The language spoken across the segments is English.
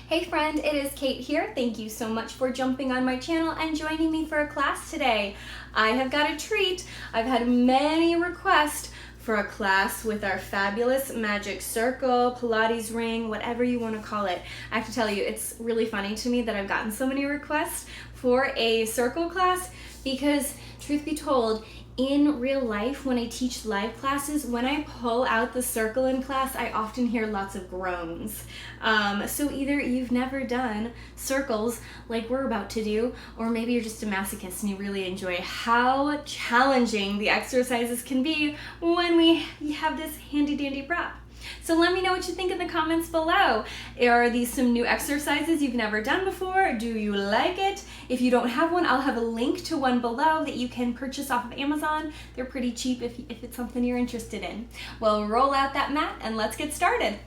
Hey friend, it is Kate here. Thank you so much for jumping on my channel and joining me for a class today. I have got a treat. I've had many requests for a class with our fabulous magic circle, Pilates ring, whatever you want to call it. I have to tell you, it's really funny to me that I've gotten so many requests for a circle class because, truth be told, in real life, when I teach live classes, when I pull out the circle in class, I often hear lots of groans. So either you've never done circles like we're about to do, or maybe you're just a masochist and you really enjoy how challenging the exercises can be when we have this handy dandy prop. So let me know what you think in the comments below. Are these some new exercises you've never done before? Do you like it? If you don't have one, I'll have a link to one below that you can purchase off of Amazon. They're pretty cheap if it's something you're interested in. Well, roll out that mat and let's get started.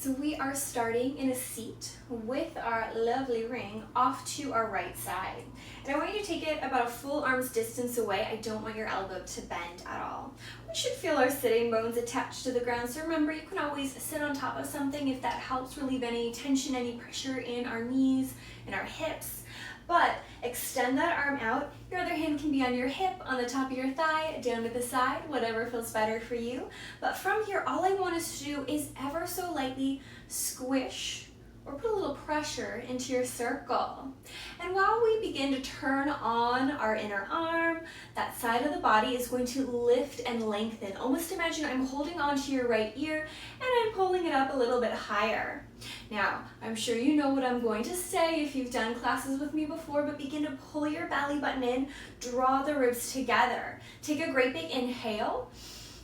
So we are starting in a seat with our lovely ring off to our right side. And I want you to take it about a full arm's distance away. I don't want your elbow to bend at all. We should feel our sitting bones attached to the ground. So remember, you can always sit on top of something if that helps relieve any tension, any pressure in our knees and our hips. But extend that arm out. Your other hand can be on your hip, on the top of your thigh, down to the side, whatever feels better for you. But from here, all I want us to do is ever so lightly squish or put a little pressure into your circle. And while we begin to turn on our inner arm, that side of the body is going to lift and lengthen. Almost imagine I'm holding onto your right ear and I'm pulling it up a little bit higher. Now, I'm sure you know what I'm going to say if you've done classes with me before, but begin to pull your belly button in, draw the ribs together. Take a great big inhale.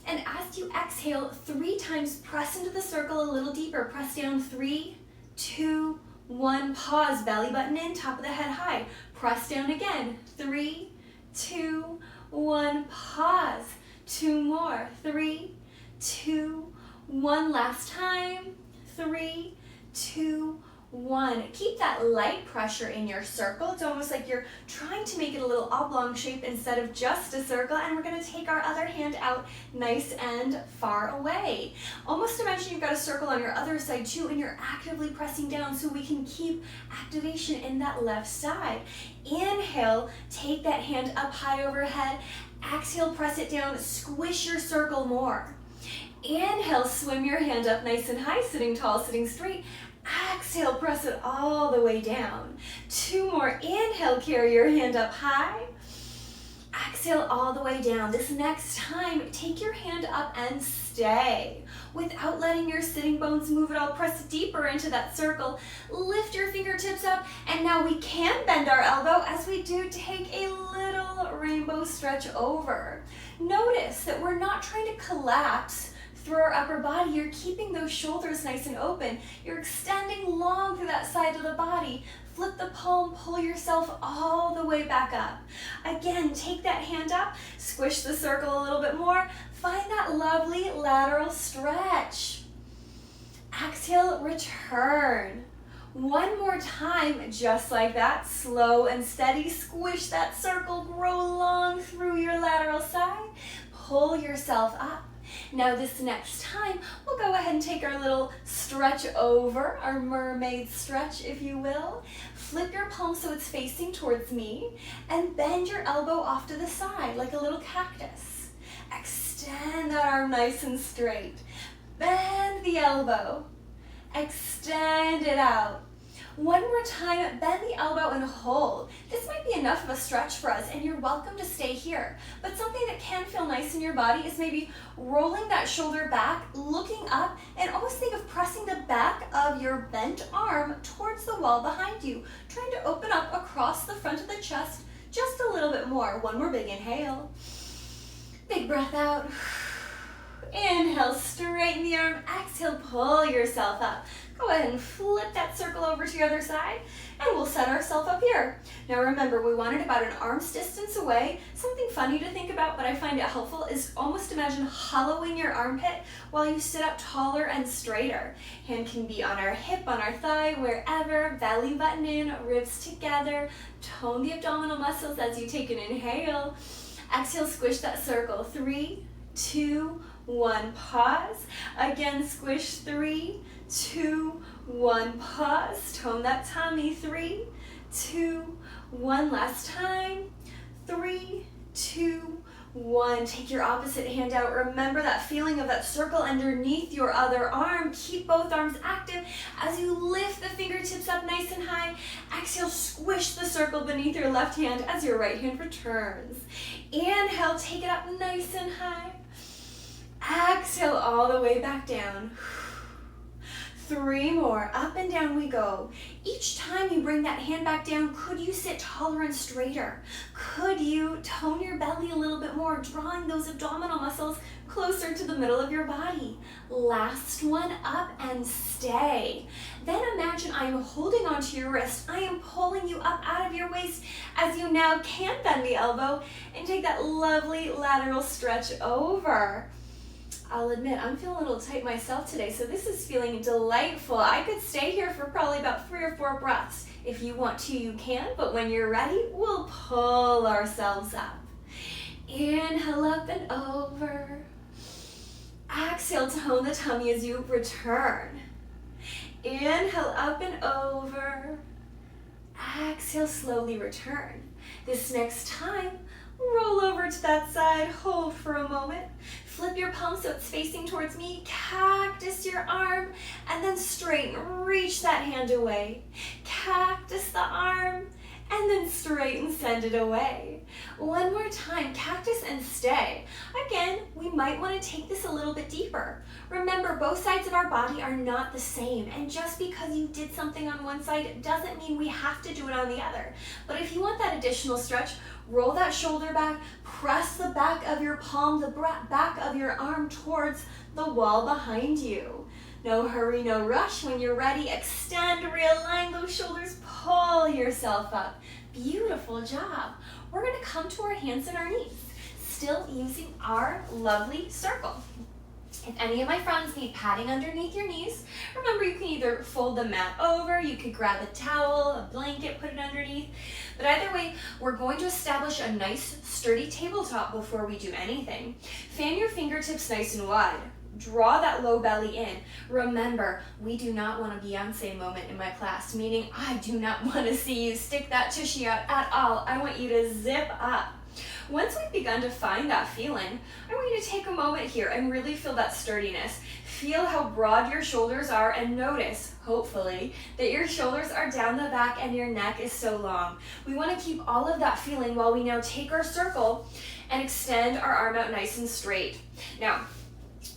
And as you exhale, 3 times, press into the circle a little deeper. Press down 3, 2, 1, pause, belly button in, top of the head high. Press down again, 3, 2, 1, pause. 2 more, 3, 2, 1, last time, 3, 2, 1. Keep that light pressure in your circle. It's almost like you're trying to make it a little oblong shape instead of just a circle, and we're going to take our other hand out nice and far away. Almost imagine you've got a circle on your other side too, and you're actively pressing down so we can keep activation in that left side. Inhale, take that hand up high overhead. Exhale, press it down, squish your circle more. Inhale, swim your hand up nice and high, sitting tall, sitting straight. Exhale, press it all the way down. 2 more. Inhale, carry your hand up high. Exhale all the way down. This next time, take your hand up and stay. Without letting your sitting bones move at all, press deeper into that circle. Lift your fingertips up, and now we can bend our elbow. As we do, take a little rainbow stretch over. Notice that we're not trying to collapse through our upper body. You're keeping those shoulders nice and open. You're extending long through that side of the body. Flip the palm, pull yourself all the way back up. Again, take that hand up, squish the circle a little bit more. Find that lovely lateral stretch. Exhale, return. 1 more time, just like that, slow and steady. Squish that circle, grow long through your lateral side. Pull yourself up. Now this next time, we'll go ahead and take our little stretch over, our mermaid stretch, if you will. Flip your palm so it's facing towards me, and bend your elbow off to the side like a little cactus. Extend that arm nice and straight. Bend the elbow. Extend it out. 1 more time, bend the elbow and hold. This might be enough of a stretch for us, and you're welcome to stay here. But something that can feel nice in your body is maybe rolling that shoulder back, looking up, and almost think of pressing the back of your bent arm towards the wall behind you, trying to open up across the front of the chest just a little bit more. 1 more big inhale. Big breath out. Inhale, straighten the arm. Exhale, pull yourself up. Go ahead and flip that circle over to the other side, and we'll set ourselves up here. Now remember, we want it about an arm's distance away. Something funny to think about, but I find it helpful, is almost imagine hollowing your armpit while you sit up taller and straighter. Hand can be on our hip, on our thigh, wherever. Belly button in, ribs together. Tone the abdominal muscles as you take an inhale. Exhale, squish that circle. 3, 2, 1, pause. Again, squish. 3, 2, 1, pause. Tone that tummy. 3, 2, 1, last time. 3, 2, 1. Take your opposite hand out. Remember that feeling of that circle underneath your other arm. Keep both arms active as you lift the fingertips up nice and high. Exhale, squish the circle beneath your left hand as your right hand returns. Inhale, take it up nice and high. Exhale all the way back down. 3 more. Up and down we go. Each time you bring that hand back down, could you sit taller and straighter? Could you tone your belly a little bit more, drawing those abdominal muscles closer to the middle of your body? Last one, up and stay. Then imagine I am holding onto your wrist. I am pulling you up out of your waist as you now can bend the elbow and take that lovely lateral stretch over. I'll admit, I'm feeling a little tight myself today, so this is feeling delightful. I could stay here for probably about 3 or 4 breaths. If you want to, you can, but when you're ready, we'll pull ourselves up. Inhale up and over. Exhale, tone the tummy as you return. Inhale up and over. Exhale, slowly return. This next time, roll over to that side, hold for a moment. Flip your palm so it's facing towards me. Cactus your arm, and then straighten. Reach that hand away. Cactus the arm, and then straighten, send it away. One more time, cactus and stay. Again, we might want to take this a little bit deeper. Remember, both sides of our body are not the same, and just because you did something on one side doesn't mean we have to do it on the other. But if you want that additional stretch, roll that shoulder back, press the back of your palm, the back of your arm towards the wall behind you. No hurry, no rush. When you're ready, extend, realign those shoulders, pull yourself up. Beautiful job. We're gonna come to our hands and our knees, still using our lovely circle. If any of my friends need padding underneath your knees, remember you can either fold the mat over, you could grab a towel, a blanket, put it underneath. But either way, we're going to establish a nice sturdy tabletop before we do anything. Fan your fingertips nice and wide. Draw that low belly in. Remember, we do not want a Beyonce moment in my class, meaning I do not want to see you stick that tushy out at all. I want you to zip up. Once we've begun to find that feeling, I want you to take a moment here and really feel that sturdiness. Feel how broad your shoulders are and notice, hopefully, that your shoulders are down the back and your neck is so long. We want to keep all of that feeling while we now take our circle and extend our arm out nice and straight. Now,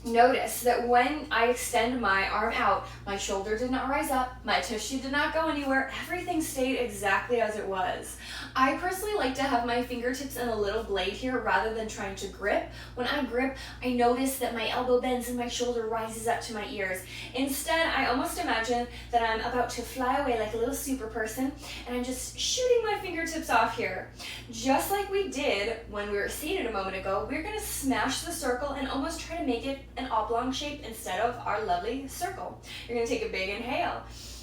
notice that when I extend my arm out, my shoulder did not rise up, my tissue did not go anywhere, everything stayed exactly as it was. I personally like to have my fingertips in a little blade here rather than trying to grip. When I grip, I notice that my elbow bends and my shoulder rises up to my ears. Instead, I almost imagine that I'm about to fly away like a little super person, and I'm just shooting my fingertips off here. Just like we did when we were seated a moment ago, we're gonna smash the circle and almost try to make it an oblong shape instead of our lovely circle. You're gonna take a big inhale.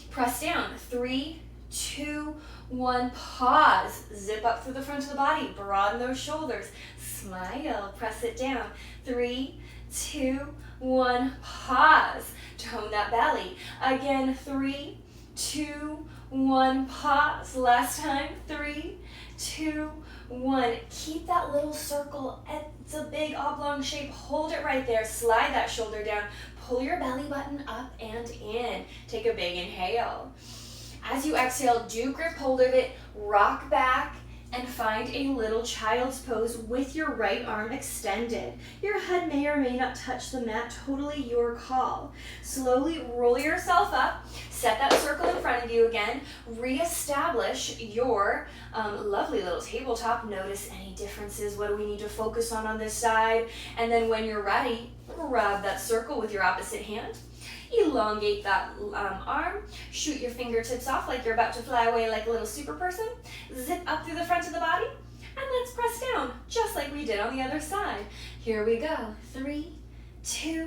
Press down. 3, 2, 1, pause. Zip up through the front of the body. Broaden those shoulders. Smile. Press it down. 3, 2, 1, pause. Tone that belly. Again, 3, 2, 1, pause. Last time. 3, 2, 1. Keep that little circle. It's a big oblong shape. Hold it right there. Slide that shoulder down. Pull your belly button up and in. Take a big inhale. As you exhale, do grip hold of it. Rock back and find a little child's pose with your right arm extended. Your head may or may not touch the mat, totally your call. Slowly roll yourself up, set that circle in front of you again, reestablish your lovely little tabletop. Notice any differences, what do we need to focus on this side, and then when you're ready, grab that circle with your opposite hand. Elongate that arm, shoot your fingertips off like you're about to fly away like a little super person, zip up through the front of the body, and let's press down, just like we did on the other side. Here we go. 3, 2,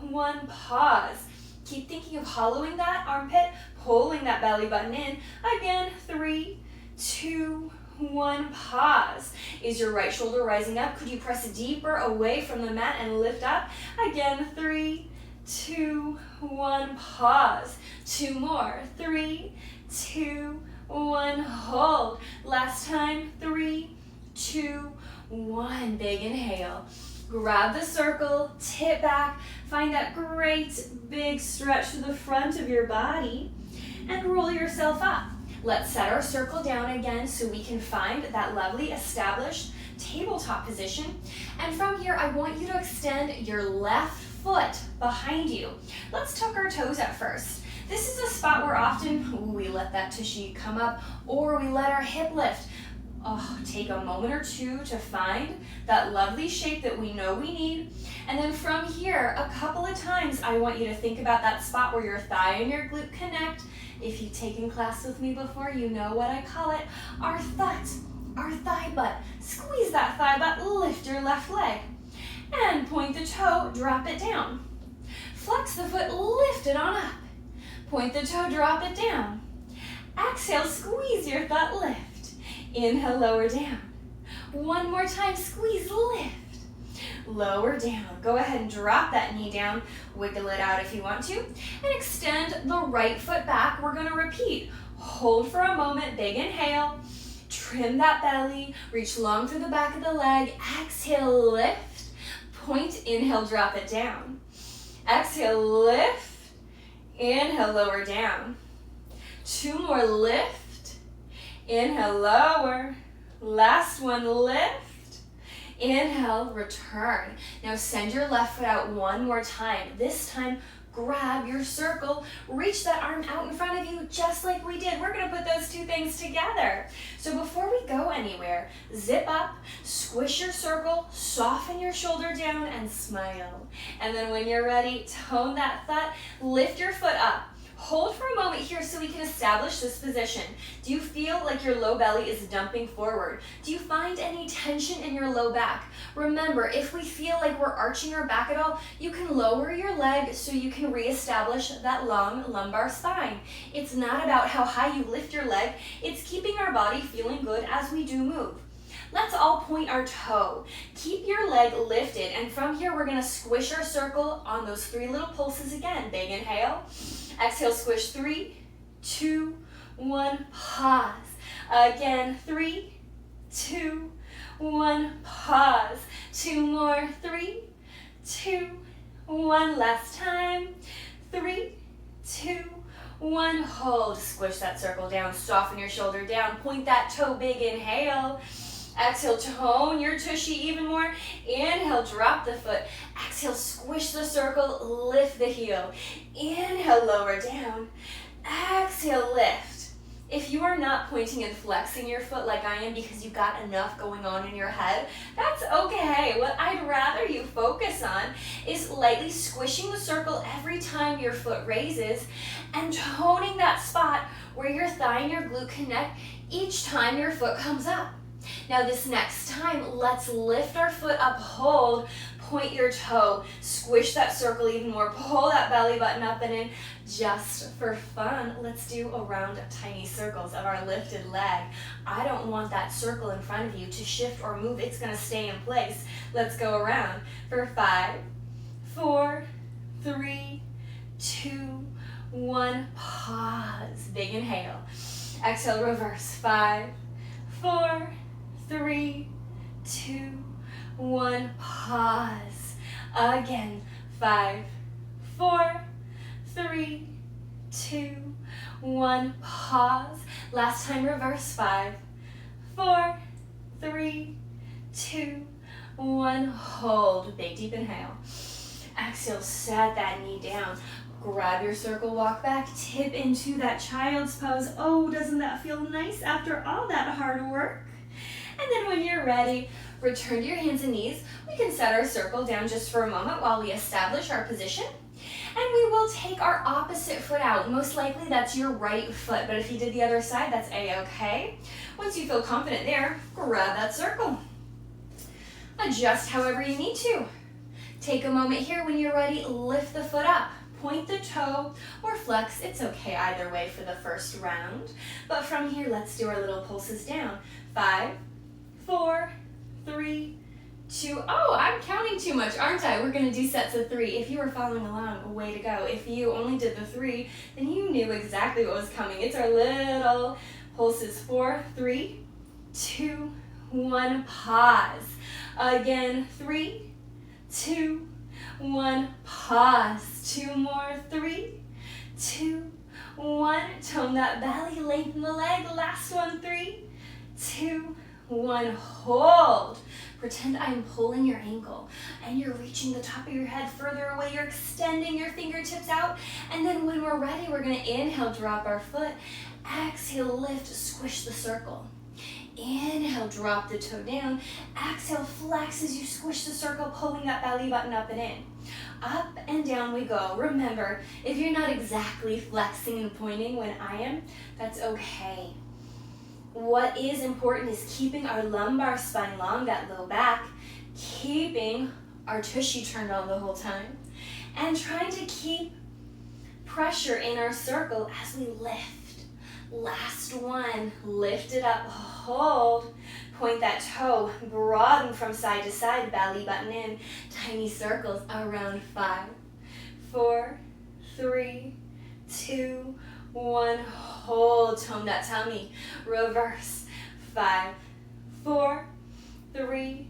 1, pause. Keep thinking of hollowing that armpit, pulling that belly button in. Again, 3, 2, 1, pause. Is your right shoulder rising up? Could you press deeper away from the mat and lift up? Again, 3, 2, 1, pause. 2 more, 3, 2, 1, hold. Last time, 3, 2, 1, big inhale. Grab the circle, tip back, find that great big stretch to the front of your body, and roll yourself up. Let's set our circle down again so we can find that lovely established tabletop position. And from here, I want you to extend your left foot behind you. Let's tuck our toes at first. This is a spot where often we let that tushy come up or we let our hip lift. Take a moment or two to find that lovely shape that we know we need. And then from here, a couple of times, I want you to think about that spot where your thigh and your glute connect. If you've taken class with me before, you know what I call it. Our thigh butt. Squeeze that thigh butt, lift your left leg. And point the toe, drop it down. Flex the foot, lift it on up. Point the toe, drop it down. Exhale, squeeze your butt, lift. Inhale, lower down. One more time, squeeze, lift. Lower down. Go ahead and drop that knee down. Wiggle it out if you want to. And extend the right foot back. We're going to repeat. Hold for a moment, big inhale. Trim that belly. Reach long through the back of the leg. Exhale, lift. Point, inhale, drop it down. Exhale, lift. Inhale, lower down. 2 more, lift. Inhale, lower. Last one, lift. Inhale, return. Now send your left foot out one more time. This time, grab your circle. Reach that arm out in front of you just like we did. We're gonna put those two things together. So before we go anywhere, zip up, squish your circle, soften your shoulder down, and smile. And then when you're ready, tone that thought, lift your foot up. Hold for a moment here so we can establish this position. Do you feel like your low belly is dumping forward? Do you find any tension in your low back? Remember, if we feel like we're arching our back at all, you can lower your leg so you can reestablish that long lumbar spine. It's not about how high you lift your leg, it's keeping our body feeling good as we do move. Let's all point our toe. Keep your leg lifted, and from here we're gonna squish our circle on those 3 little pulses again. Big inhale. Exhale, squish, 3, 2, 1, pause. Again, 3, 2, 1, pause. 2 more, 3, 2, 1, last time. 3, 2, 1, hold. Squish that circle down, soften your shoulder down, point that toe, big inhale. Exhale, tone your tushy even more. Inhale, drop the foot. Exhale, squish the circle, lift the heel. Inhale, lower down. Exhale, lift. If you are not pointing and flexing your foot like I am because you've got enough going on in your head, that's okay. What I'd rather you focus on is lightly squishing the circle every time your foot raises and toning that spot where your thigh and your glute connect each time your foot comes up. Now this next time, let's lift our foot up, hold, point your toe, squish that circle even more, pull that belly button up and in. Just for fun, let's do a round of tiny circles of our lifted leg. I don't want that circle in front of you to shift or move. It's gonna stay in place. Let's go around for 5, 4, 3, 2, 1, pause. Big inhale. Exhale, reverse. 5, 4, 3, 2, 1, pause. Again, 5, 4, 3, 2, 1, pause. Last time, reverse. 5, 4, 3, 2, 1, hold. Big deep inhale. Exhale, set that knee down. Grab your circle, walk back, tip into that child's pose. Oh, doesn't that feel nice after all that hard work? And then when you're ready, return to your hands and knees. We can set our circle down just for a moment while we establish our position. And we will take our opposite foot out. Most likely that's your right foot, but if you did the other side, that's a-okay. Once you feel confident there, grab that circle. Adjust however you need to. Take a moment here. When you're ready, lift the foot up. point the toe or flex. It's okay either way for the first round. But from here, let's do our little pulses down. 5, 4, 3, 2. Oh, I'm counting too much, aren't I? We're gonna do sets of 3. If you were following along, way to go. If you only did the 3, then you knew exactly what was coming. It's our little pulses. 4, 3, 2, 1, pause. Again, 3, 2, 1, pause. 2 more, 3, 2, 1. Tone that belly, lengthen the leg. Last one, 3, 2, 1. Hold. Pretend I'm pulling your ankle and you're reaching the top of your head further away. You're extending your fingertips out. And then when we're ready, we're gonna inhale, drop our foot. Exhale, lift, squish the circle. Inhale, drop the toe down. Exhale, flex as you squish the circle, pulling that belly button up and in. Up and down we go. Remember, if you're not exactly flexing and pointing when I am, that's okay. What is important is keeping our lumbar spine long, that low back, keeping our tushy turned on the whole time, and trying to keep pressure in our circle as we lift. Last one, lift it up, hold, point that toe, broaden from side to side, belly button in, tiny circles around 5, 4, 3, 2, 1, hold, tone that tummy, reverse, 5, 4, 3,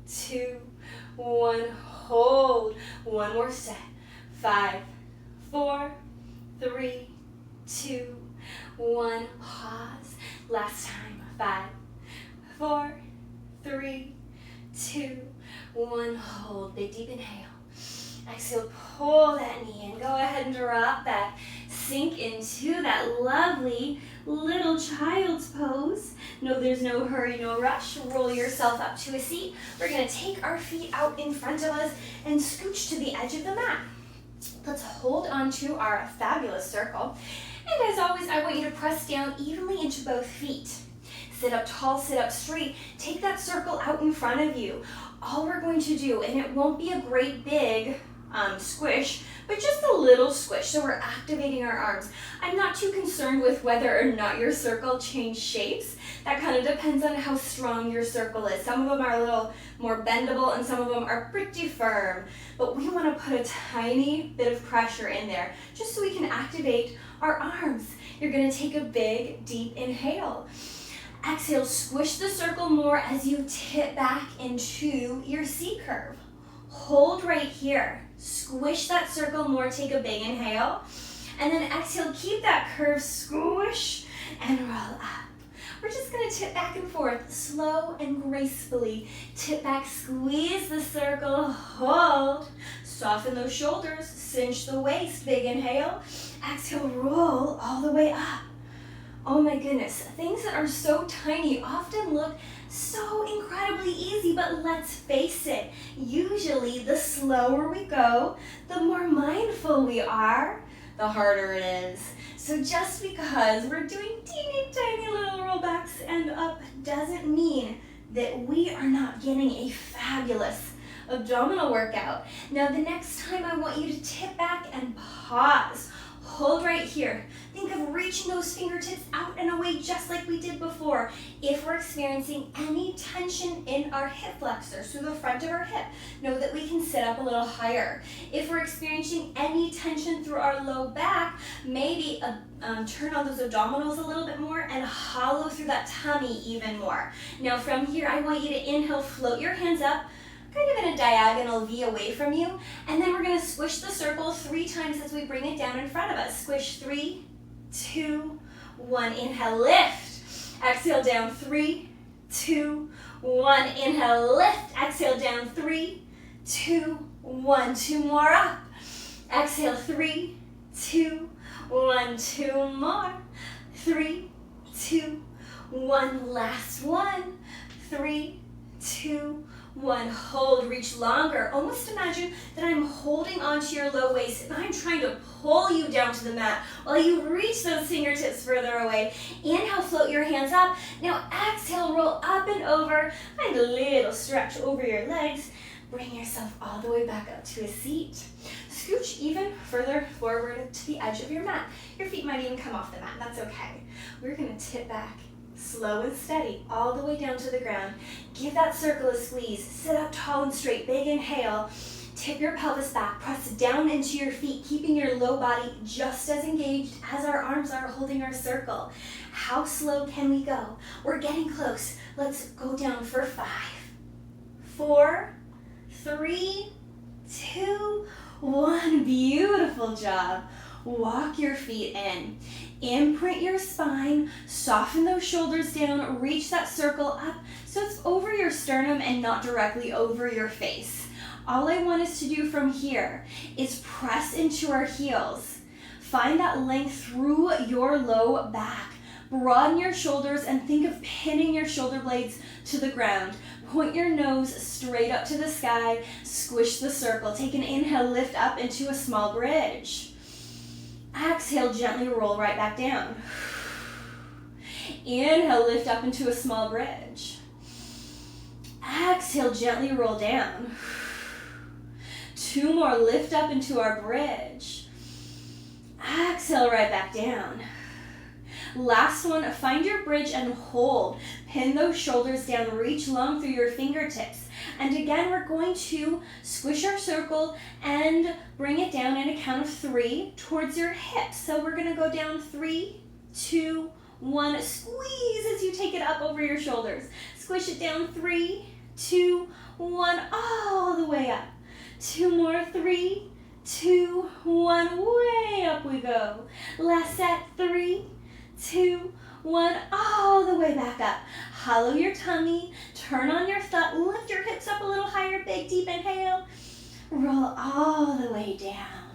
2, 1, hold, one more set, 5, 4, 3, 2, 1, pause, last time, 5, 4, 3, 2, 1, hold, big deep inhale, exhale, pull that knee in, go ahead and drop that, sink into that lovely little child's pose. No, there's no hurry, no rush, roll yourself up to a seat. We're gonna take our feet out in front of us and scooch to the edge of the mat. Let's hold on to our fabulous circle. And as always, I want you to press down evenly into both feet. Sit up tall, sit up straight. Take that circle out in front of you. All we're going to do, and it won't be a great big squish, but just a little squish, so we're activating our arms. I'm not too concerned with whether or not your circle changed shapes. That kind of depends on how strong your circle is. Some of them are a little more bendable and some of them are pretty firm, but we want to put a tiny bit of pressure in there just so we can activate our arms. You're going to take a big, deep inhale. Exhale, squish the circle more as you tip back into your C curve. Hold right here. Squish that circle more, take a big inhale. And then exhale, keep that curve, squish, and roll up. We're just gonna tip back and forth, slow and gracefully. Tip back, squeeze the circle, hold. Soften those shoulders, cinch the waist, big inhale. Exhale, roll all the way up. Oh my goodness, things that are so tiny often look so incredibly easy, but let's face it, usually the slower we go, the more mindful we are, the harder it is. So just because we're doing teeny tiny little rollbacks and up doesn't mean that we are not getting a fabulous abdominal workout. Now the next time I want you to tip back and pause. Hold right here. Think of reaching those fingertips out and away just like we did before. If we're experiencing any tension in our hip flexors, through the front of our hip, know that we can sit up a little higher. If we're experiencing any tension through our low back, maybe turn on those abdominals a little bit more and hollow through that tummy even more. Now from here, I want you to inhale, float your hands up, kind of in a diagonal V away from you, and then we're going to squish the circle 3 times as we bring it down in front of us. Squish, 3, 2, 1. Inhale, lift. Exhale, down, 3, 2, 1. Inhale, lift. Exhale, down, 3, 2, 1. 2 more up. Exhale, 3, 2, 1. 2 more. 3, 2, 1. Last one. 3, 2, 1, hold, reach longer. Almost imagine that I'm holding onto your low waist and I'm trying to pull you down to the mat while you reach those fingertips further away. Inhale, float your hands up. Now exhale, roll up and over. Find a little stretch over your legs. Bring yourself all the way back up to a seat. Scooch even further forward to the edge of your mat. Your feet might even come off the mat, that's okay. We're gonna tip back, slow and steady, all the way down to the ground. Give that circle a squeeze. Sit up tall and straight, big inhale. Tip your pelvis back, press down into your feet, keeping your low body just as engaged as our arms are holding our circle. How slow can we go? We're getting close. Let's go down for 5, 4, 3, 2, 1. Beautiful job. Walk your feet in. Imprint your spine, soften those shoulders down, reach that circle up so it's over your sternum and not directly over your face. All I want us to do from here is press into our heels. Find that length through your low back. Broaden your shoulders and think of pinning your shoulder blades to the ground. Point your nose straight up to the sky. Squish the circle. Take an inhale, lift up into a small bridge. Exhale, gently roll right back down. Inhale, lift up into a small bridge. Exhale, gently roll down. 2 more, lift up into our bridge. Exhale, right back down. Last one, find your bridge and hold. Pin those shoulders down, reach long through your fingertips. And again, we're going to squish our circle and bring it down in a count of 3 towards your hips. So we're gonna go down 3, 2, 1. Squeeze as you take it up over your shoulders. Squish it down 3, 2, 1, all the way up. 2 more, 3, 2, 1, way up we go. Last set, 3, 2, 1, all the way back up. Hollow your tummy, turn on your thumb, lift your hips up a little higher, big deep inhale. Roll all the way down.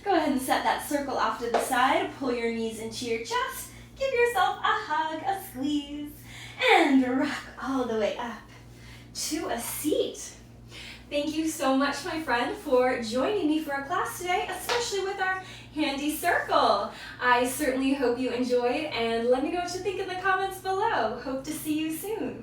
Go ahead and set that circle off to the side, pull your knees into your chest, give yourself a hug, a squeeze, and rock all the way up to a seat. Thank you so much, my friend, for joining me for our class today, especially with our handy circle. I certainly hope you enjoyed, and let me know what you think in the comments below. Hope to see you soon.